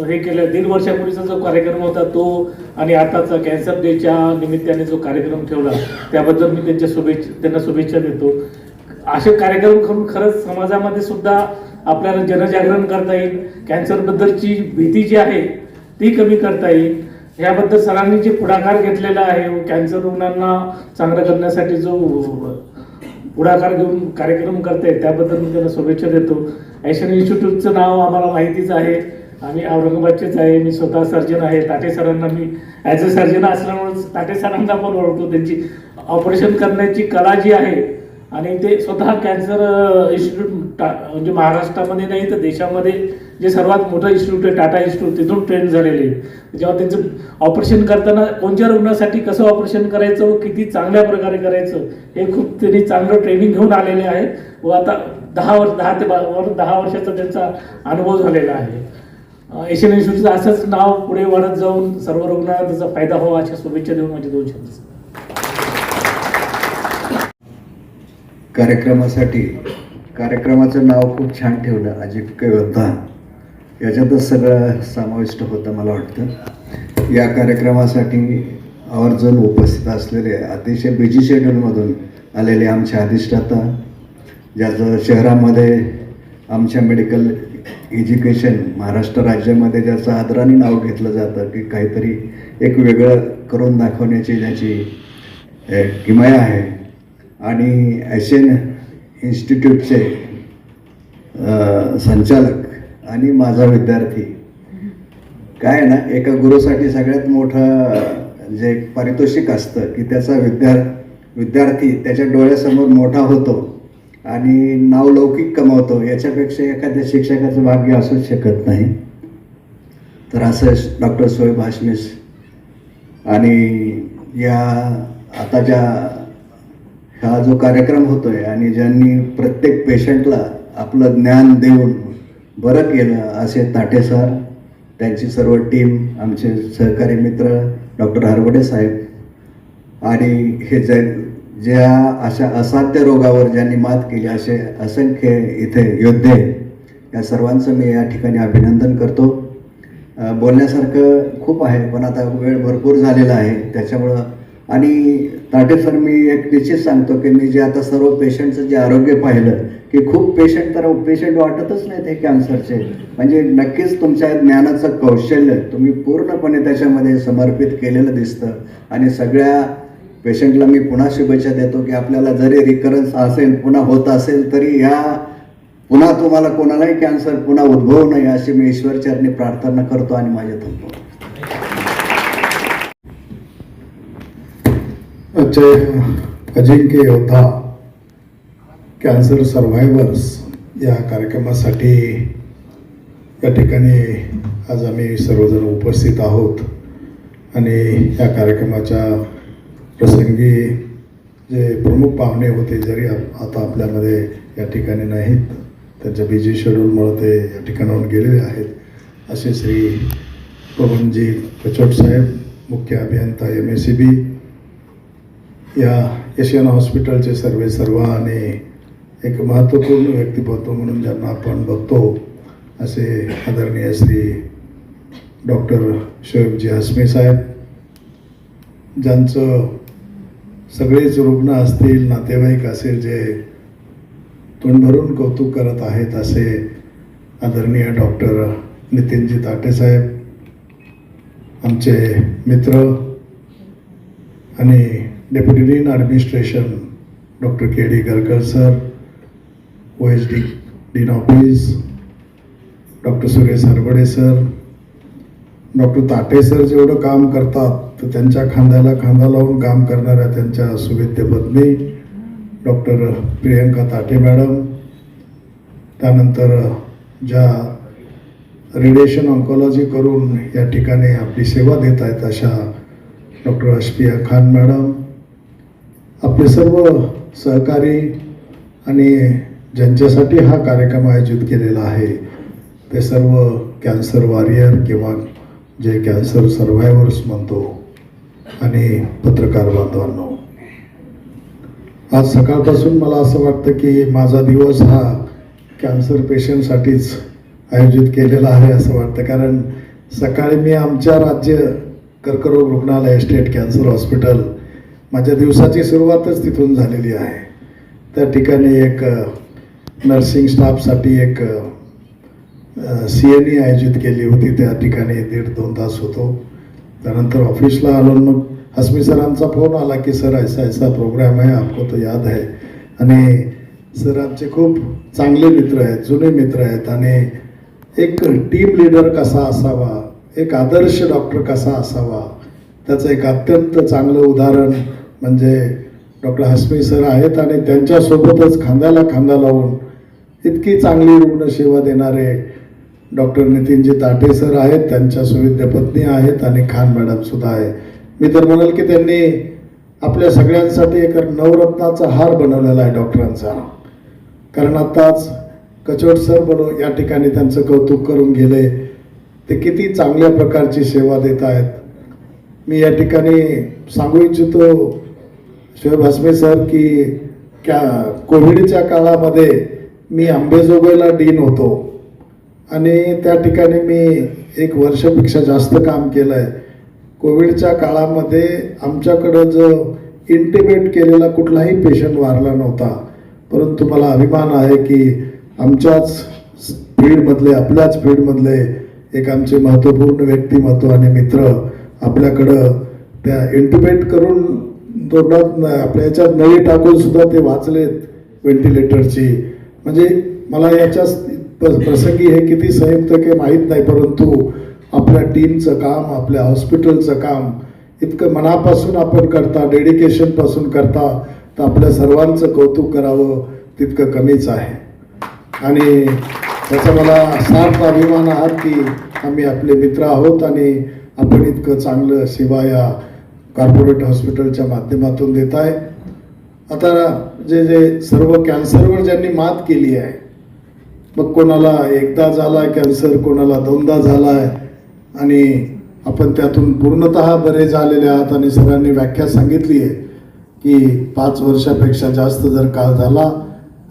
हे केलं 1.5 वर्षापूर्वीचा जो कार्यक्रम होता तो आणि आताचा कॅन्सर डेच्या निमित्ताने जो कार्यक्रम ठेवला त्याबद्दल मी त्यांना शुभेच्छा देतो. असे कार्यक्रम करून खरंच समाजामध्ये सुद्धा आपल्याला जनजागरण करता येईल. कॅन्सरबद्दलची भीती जी आहे ती कमी करता येईल. याबद्दल सरांनी जे पुढाकार घेतलेला आहे कॅन्सर रुग्णांना चांगलं करण्यासाठी जो पुढाकार घेऊन कार्यक्रम करते त्याबद्दल मी त्यांना शुभेच्छा देतो. ॲशन इन्स्टिट्यूटचं नाव आम्हाला माहितीच आहे. आम्ही औरंगाबादचेच आहे. मी स्वतः सर्जन आहे. ताटे सरांना मी ॲज अ सर्जन असल्यामुळे ताटे सरांना पण ओळखतो. त्यांची ऑपरेशन करण्याची कला जी आहे आणि ते स्वतः कॅन्सर इन्स्टिट्यूट म्हणजे महाराष्ट्रामध्ये नाही तर देशामध्ये जे सर्वात मोठं इन्स्टिट्यूट आहे टाटा इन्स्टिट्यूट तिथून ट्रेन झालेले. जेव्हा त्यांचं ऑपरेशन करताना कोणत्या रुग्णासाठी कसं ऑपरेशन करायचं व किती चांगल्या प्रकारे करायचं हे खूप त्यांनी चांगलं ट्रेनिंग घेऊन आलेले आहेत व आता 10 ते 10 वर्षाचा त्यांचा अनुभव झालेला आहे. एशियन इन्स्टिट्यूटचं असंच नाव पुढे वाढत जाऊन सर्व रुग्णांना त्याचा फायदा व्हावा अशा शुभेच्छा देऊन माझे 2 शब्द. कार्यक्रमाचं नाव खूप छान ठेवलं अजिंक्य योद्धा. याच्यातच सगळं समाविष्ट होतं मला वाटतं. या कार्यक्रमासाठी आवर्जून उपस्थित असलेले अतिशय बिझी शेड्यूलमधून आलेले आमचे अधिष्ठाता ज्याचं शहरामध्ये आमच्या मेडिकल एज्युकेशन महाराष्ट्र राज्यामध्ये ज्याचं आदराने नाव घेतलं जातं की काहीतरी एक वेगळं करून दाखवण्याची ज्याची किमया आहे आणि एशियन इन्स्टिट्यूटचे संचालक आणि माझा विद्यार्थी. काय ना एका गुरुसाठी सगळ्यात मोठं जे पारितोषिक असतं की त्याचा विद्यार्थी त्याच्या डोळ्यासमोर मोठा होतो आणि नावलौकिक कमावतो, याच्यापेक्षा एखाद्या शिक्षकाचं भाग्य असूच शकत नाही. तर असं डॉक्टर शोएब हाशमीस आणि या आता हा जो कार्यक्रम होतोय आणि ज्यांनी प्रत्येक पेशंटला आपलं ज्ञान देऊन बरं केलं असे ताटे सर, त्यांची सर्व टीम, आमचे सहकारी मित्र डॉक्टर हरवडे साहेब आणि हे ज्या अशा असाध्य रोगावर ज्यांनी मात केली असे असंख्य इथे योद्धे, या सर्वांचं मी या ठिकाणी अभिनंदन करतो. बोलण्यासारखं खूप आहे पण आता वेळ भरपूर झालेला आहे त्याच्यामुळं. आणि ताटे सर, मी एक निश्चित सांगतो की मी जे आता सर्व पेशंटचं जे आरोग्य पाहिलं की खूप पेशंट वाटतच नाहीत हे कॅन्सरचे. म्हणजे नक्कीच तुमच्या ज्ञानाचं कौशल्य तुम्ही पूर्णपणे त्याच्यामध्ये समर्पित केलेलं दिसतं. आणि सगळ्या पेशंटला मी पुन्हा शुभेच्छा देतो की आपल्याला जरी रिकरन्स असेल, पुन्हा होत असेल, तरी पुन्हा तुम्हाला कोणालाही कॅन्सर पुन्हा उद्भवू नये अशी मी ईश्वरचरणी प्रार्थना करतो आणि माझ्या थांबतो. अजिंक्य योद्धा कॅन्सर सर्व्हायवर्स या कार्यक्रमासाठी या ठिकाणी आज आम्ही सर्वजण उपस्थित आहोत. आणि या कार्यक्रमाच्या प्रसंगी जे प्रमुख पाहुणे होते, जरी आता आपल्यामध्ये या ठिकाणी नाहीत, त्यांच्या बिझी शेड्यूलमुळे ते या ठिकाणाहून गेलेले आहेत, असे श्री पवनजी कचोट साहेब, मुख्य अभियंता MACB, या एशियन हॉस्पिटलचे सर्व आणि एक महत्त्वपूर्ण व्यक्तिमत्व म्हणून ज्यांना आपण बघतो असे आदरणीय श्री डॉक्टर शोएबजी हाशमी साहेब, ज्यांचं सगळेच रुग्ण असतील, नातेवाईक असेल, जे तोंड भरून कौतुक करत आहेत, असे आदरणीय डॉक्टर नितीनजी ताटे साहेब, आमचे मित्र आणि deputy dean administration doctor KD Garkar sir, OSD dean office doctor Suresh Harwade sir, doctor Tate sir जेवढं काम करतात तर त्यांच्या खांद्याला खांदा लावून काम करणाऱ्या त्यांच्या सुविद्य पत्नी डॉक्टर प्रियंका ताटे मॅडम, त्यानंतर ज्या रेडिएशन ऑन्कॉलॉजी करून या ठिकाणी आपली सेवा देत आहेत अशा डॉक्टर अशफिया खान मॅडम, आपले सर्व सहकारी आणि ज्यांच्यासाठी हा कार्यक्रम आयोजित केलेला आहे ते सर्व कॅन्सर वॉरियर किंवा जे कॅन्सर सर्व्हायवर्स म्हणतो आणि पत्रकार बांधवांनो, आज सकाळपासून मला असं वाटतं की माझा दिवस हा कॅन्सर पेशंटसाठीच आयोजित केलेला आहे असं वाटतं. कारण सकाळी मी आमच्या राज्य कर्करोग रुग्णालय स्टेट कॅन्सर हॉस्पिटल, माझ्या दिवसाची सुरुवातच तिथून झालेली आहे. त्या ठिकाणी एक नर्सिंग स्टाफसाठी एक CNE आयोजित केली होती, त्या ठिकाणी 1.5-2 तास होतो. त्यानंतर ऑफिसला आलो, मग हाशमी सरांचा फोन आला की सर ऐसा प्रोग्राम है, आपको तो याद है. आणि सर आमचे खूप चांगले मित्र आहेत, जुने मित्र आहेत. आणि एक टीम लीडर कसा असावा, एक आदर्श डॉक्टर कसा असावा, त्याचं एक अत्यंत चांगलं उदाहरण म्हणजे डॉक्टर हाशमी सर आहेत. आणि त्यांच्यासोबतच खांद्याला खांदा लावून इतकी चांगली रुग्णसेवा देणारे डॉक्टर नितीनजी ताटे सर आहेत, त्यांच्या सुविद्य पत्नी आहेत आणि खान मॅडम सुद्धा आहे. मी तर म्हणाल की त्यांनी आपल्या सगळ्यांसाठी एक नवरत्नाचा हार बनवलेला आहे डॉक्टरांचा. कारण आताच कचोट सर या ठिकाणी त्यांचं कौतुक करून गेले, ते किती चांगल्या प्रकारची सेवा देत आहेत. मी या ठिकाणी सांगू इच्छितो शोएब हाशमी सर की कोविडच्या काळामध्ये मी अंबेजोगाईला डीन होतो आणि त्या ठिकाणी मी 1 वर्षापेक्षा जास्त काम केलं आहे. कोविडच्या काळामध्ये आमच्याकडं जो इंटिमेट केलेला कुठलाही पेशंट वारला नव्हता. परंतु मला अभिमान आहे की आमच्याच फील्डमधले, आपल्याच फील्डमधले एक आमचे महत्त्वपूर्ण व्यक्तिमत्व आणि मित्र आपल्याकडं त्या इंटिमेट करून तोंडात आपल्या याच्यात नळी टाकून सुद्धा ते वाचलेत व्हेंटिलेटरची. म्हणजे मला याच्या प्रसंगी हे किती संयुक्त की माहीत नाही, परंतु आपल्या टीमचं काम, आपल्या हॉस्पिटलचं काम इतकं मनापासून आपण करता, डेडिकेशनपासून करता, तर आपल्या सर्वांचं कौतुक करावं. तितकं कमीच आहे. आणि त्याचा मला सार्थ अभिमान आहात की आम्ही आपले मित्र आहोत आणि आपण इतकं चांगलं सेवा या कॉर्पोरेट हॉस्पिटलच्या माध्यमातून देत आहे. आता जे सर्व कॅन्सरवर ज्यांनी मात केली आहे, मग कोणाला एकदा झाला कॅन्सर, कोणाला दोनदा झाला आहे, आणि आपण त्यातून पूर्णतः बरे झालेले आहात. आणि सरांनी व्याख्या सांगितली आहे की 5 वर्षापेक्षा जास्त जर काळ झाला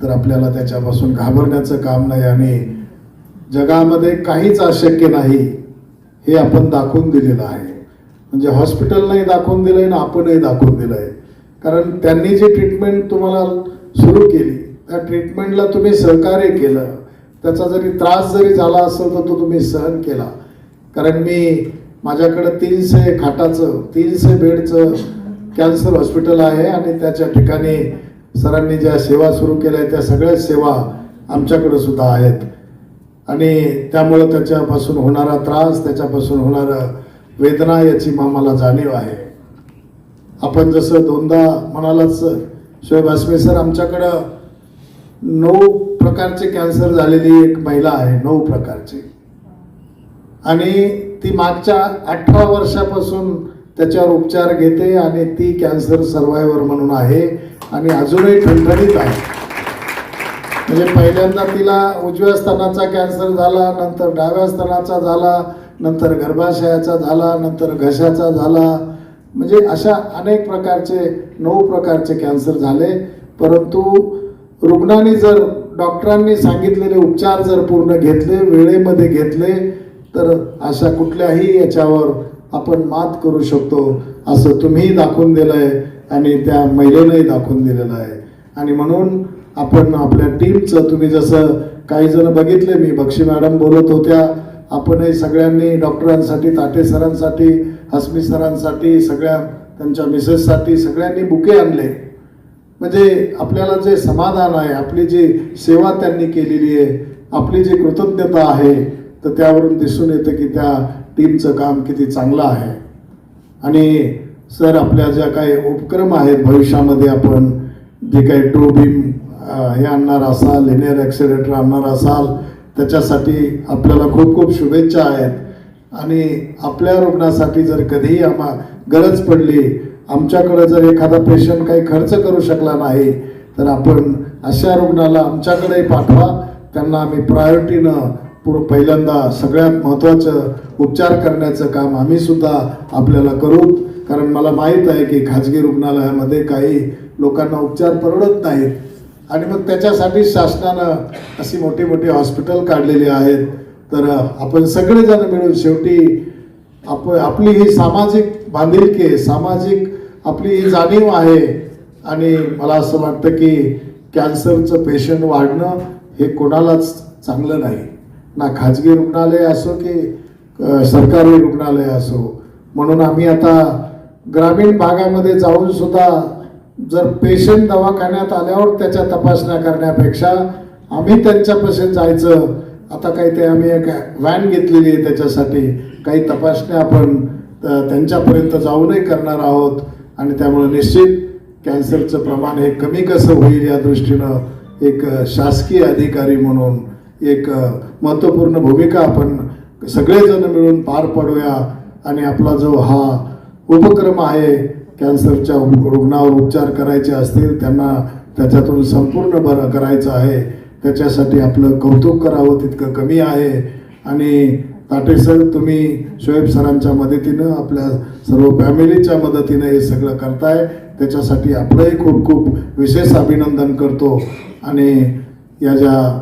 तर आपल्याला त्याच्यापासून घाबरण्याचं काम नाही आणि जगामध्ये काहीच अशक्य नाही हे आपण दाखवून दिलेलं आहे. म्हणजे हॉस्पिटललाही दाखवून दिलं आहे ना आपणही दाखवून दिलं आहे. कारण त्यांनी जी ट्रीटमेंट तुम्हाला सुरू केली त्या ट्रीटमेंटला तुम्ही सहकार्य केलं, त्याचा जरी त्रास जरी झाला असेल तर तो तुम्ही सहन केला. कारण माझ्याकडं 300 खाटाचं 300 बेडचं कॅन्सर हॉस्पिटल आहे आणि त्याच्या ठिकाणी सरांनी ज्या सेवा सुरू केल्या त्या सगळ्या सेवा आमच्याकडं सुद्धा आहेत. आणि त्यामुळं त्याच्यापासून होणारा त्रास, त्याच्यापासून होणारा वेदना याची आम्हाला जाणीव आहे. आपण जसं दोनदा म्हणालाच शोएब हासमी सर, आमच्याकडं 9 प्रकारचे कॅन्सर झालेली एक महिला आहे, 9 प्रकारचे, आणि ती मागच्या 18 वर्षापासून त्याच्यावर उपचार घेते आणि ती कॅन्सर सर्वायवर म्हणून आहे आणि अजूनही ठणठणीत आहे. म्हणजे पहिल्यांदा तिला उजव्या स्तनाचा कॅन्सर झाला, नंतर डाव्या स्तनाचा झाला, नंतर गर्भाशयाचा झाला, नंतर घशाचा झाला. म्हणजे अशा अनेक प्रकारचे 9 प्रकारचे कॅन्सर झाले. परंतु रुग्णांनी जर डॉक्टरांनी सांगितलेले उपचार जर पूर्ण घेतले, वेळेमध्ये घेतले, तर अशा कुठल्याही याच्यावर आपण मात करू शकतो असं तुम्ही दाखवून दिलं आहे आणि त्या महिलेनंही दाखवून दिलेलं आहे. आणि म्हणून आपण आपल्या टीमचं, तुम्ही जसं काही जण बघितले, मी बक्षी मॅडम बोलत होत्या, आपणही सगळ्यांनी डॉक्टरांसाठी, ताटे सरांसाठी, हासमी सरांसाठी, सगळ्या त्यांच्या मिसेससाठी सगळ्यांनी बुके आणले. म्हणजे आपल्याला जे समाधान आहे, आपली जी सेवा त्यांनी केलेली आहे, आपली जी कृतज्ञता आहे, तर त्यावरून दिसून येतं की त्या टीमचं काम किती चांगलं आहे. आणि सर, आपल्या ज्या काही उपक्रम आहेत भविष्यामध्ये, आपण जे काही ट्रूबीम हे आणणार असाल, लिनियर ॲक्सिलेटर आणणार असाल, त्याच्यासाठी आपल्याला खूप खूप शुभेच्छा आहेत. आणि आपल्या रुग्णासाठी जर कधीही गरज पडली, आमच्याकडे जर एखादा पेशंट काही खर्च करू शकला नाही, तर आपण अशा रुग्णाला आमच्याकडेही पाठवा. त्यांना आम्ही प्रायोरिटीनं पहिल्यांदा सगळ्यात महत्त्वाचं उपचार करण्याचं काम आम्ही सुद्धा आपल्याला करू. कारण मला माहीत आहे की खाजगी रुग्णालयामध्ये काही लोकांना उपचार परवडत नाहीत आणि मग त्याच्यासाठी शासनानं अशी मोठी मोठी हॉस्पिटल काढलेली आहेत. तर आपण सगळेजण मिळून शेवटी आपली ही सामाजिक बांधिलकी आहे, सामाजिक आपली ही जाणीव आहे. आणि मला असं वाटतं की कॅन्सरचं पेशंट वाढणं हे कोणालाच चांगलं नाही, ना खाजगी रुग्णालय असो की सरकारी रुग्णालय असो. म्हणून आम्ही आता ग्रामीण भागामध्ये जाऊन सुद्धा जर पेशंट दवाखान्यात आल्यावर त्याच्या तपासण्या करण्यापेक्षा आम्ही त्यांच्यापासून जायचं. आता काही ते आम्ही एक व्हॅन घेतलेली आहे, त्याच्यासाठी काही तपासण्या आपण त्यांच्यापर्यंत जाऊनही करणार आहोत. आणि त्यामुळे निश्चित कॅन्सरचं प्रमाण हे कमी कसं होईल या दृष्टीनं एक शासकीय अधिकारी म्हणून एक महत्त्वपूर्ण भूमिका आपण सगळेजण मिळून पार पाडूया. आणि आपला जो हा उपक्रम आहे, कॅन्सरच्या रुग्णावर उपचार करायचे असतील, त्यांना त्याच्यातून संपूर्ण बरं करायचं आहे, त्याच्यासाठी आपलं कौतुक करावं तितकं कमी आहे. आणि ताटे सर, तुम्ही शोएब सरांच्या मदतीनं, आपल्या सर्व फॅमिलीच्या मदतीनं हे सगळं करताय, त्याच्यासाठी आपलंही खूप खूप विशेष अभिनंदन करतो. आणि या ज्या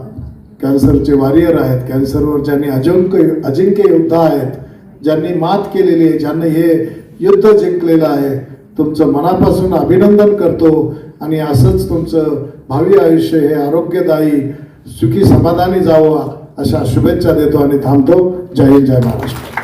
कॅन्सरचे वॉरियर आहेत, कॅन्सरवर ज्यांनी अजिंक्य योद्धा आहेत, ज्यांनी मात केलेली आहे, ज्यांनी हे युद्ध जिंकलेलं आहे, तुमचं मनापासून अभिनंदन करतो. आणि असंच तुमचं भावी आयुष्य हे आरोग्यदायी, सुखी समाधानी जावं अशा शुभेच्छा देतो आणि थांबतो. जय हिंद, जय महाराष्ट्र.